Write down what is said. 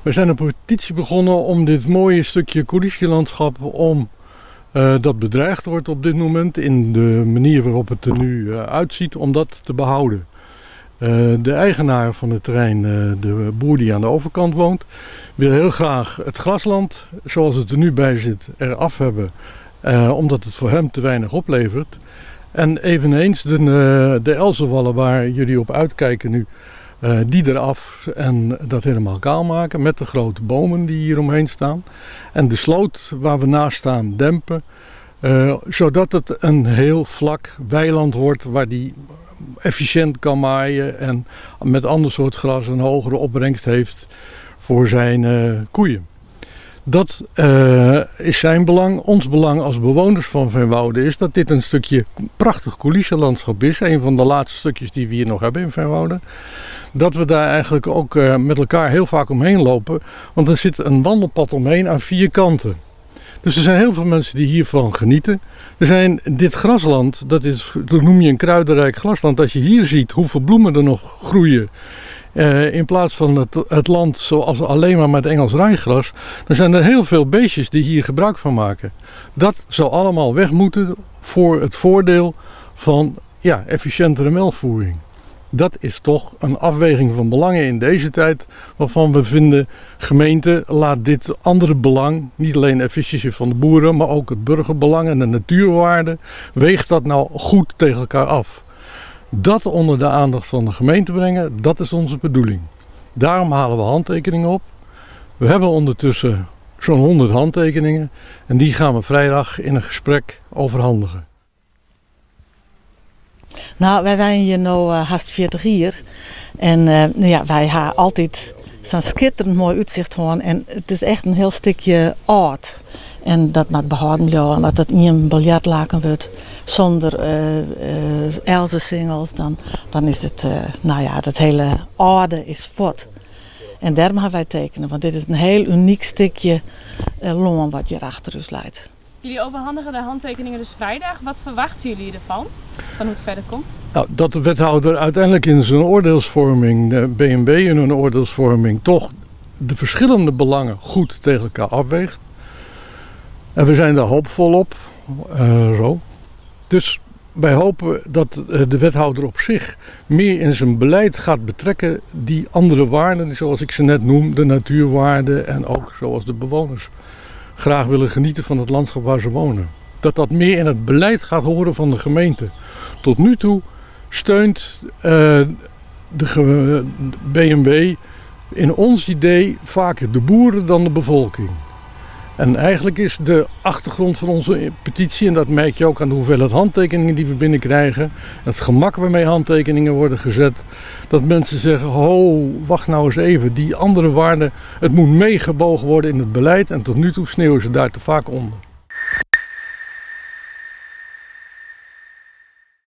We zijn een petitie begonnen om dit mooie stukje coulisselandschap, om dat bedreigd wordt op dit moment in de manier waarop het er nu uitziet, om dat te behouden. De eigenaar van het terrein, de boer die aan de overkant woont, wil heel graag het grasland zoals het er nu bij zit eraf hebben, omdat het voor hem te weinig oplevert. En eveneens de Elzenwallen waar jullie op uitkijken nu, die eraf en dat helemaal kaal maken met de grote bomen die hier omheen staan. En de sloot waar we naast staan dempen, zodat het een heel vlak weiland wordt waar die efficiënt kan maaien en met ander soort gras een hogere opbrengst heeft voor zijn koeien. Dat is zijn belang. Ons belang als bewoners van Veenwouden is dat dit een stukje prachtig coulisselandschap is. Een van de laatste stukjes die we hier nog hebben in Veenwouden. Dat we daar eigenlijk ook met elkaar heel vaak omheen lopen. Want er zit een wandelpad omheen aan 4 kanten. Dus er zijn heel veel mensen die hiervan genieten. Dit grasland, dat noem je een kruidenrijk grasland. Als je hier ziet hoeveel bloemen er nog groeien. In plaats van het land zoals alleen maar met Engels rijgras, dan zijn er heel veel beestjes die hier gebruik van maken. Dat zou allemaal weg moeten voor het voordeel van efficiëntere melkvoering. Dat is toch een afweging van belangen in deze tijd, waarvan we vinden, gemeente, laat dit andere belang, niet alleen de efficiëntie van de boeren, maar ook het burgerbelang en de natuurwaarde, weegt dat nou goed tegen elkaar af. Dat onder de aandacht van de gemeente brengen, dat is onze bedoeling. Daarom halen we handtekeningen op. We hebben ondertussen zo'n 100 handtekeningen en die gaan we vrijdag in een gesprek overhandigen. Nou, wij zijn hier nu haast 40 jaar en wij hebben altijd zo'n schitterend mooi uitzicht gewoon en het is echt een heel stukje oud. En dat moet behouden blijven en dat het niet een biljartlaken wordt zonder elzensingels, dan is het, dat hele aarde is fort. En daarom gaan wij tekenen, want dit is een heel uniek stukje loon wat hier achter ons leidt. Jullie overhandigen de handtekeningen dus vrijdag. Wat verwachten jullie ervan? Van hoe het verder komt? Nou, dat de wethouder uiteindelijk in zijn oordeelsvorming, de BNB in hun oordeelsvorming, toch de verschillende belangen goed tegen elkaar afweegt. En we zijn daar hoopvol op. Dus wij hopen dat de wethouder op zich meer in zijn beleid gaat betrekken die andere waarden, zoals ik ze net noem, de natuurwaarden en ook zoals de bewoners graag willen genieten van het landschap waar ze wonen. Dat dat meer in het beleid gaat horen van de gemeente. Tot nu toe steunt de BNB in ons idee vaker de boeren dan de bevolking. En eigenlijk is de achtergrond van onze petitie, en dat merk je ook aan de hoeveelheid handtekeningen die we binnenkrijgen, het gemak waarmee handtekeningen worden gezet, dat mensen zeggen, ho, wacht nou eens even, die andere waarden, het moet meegebogen worden in het beleid en tot nu toe sneeuwen ze daar te vaak onder.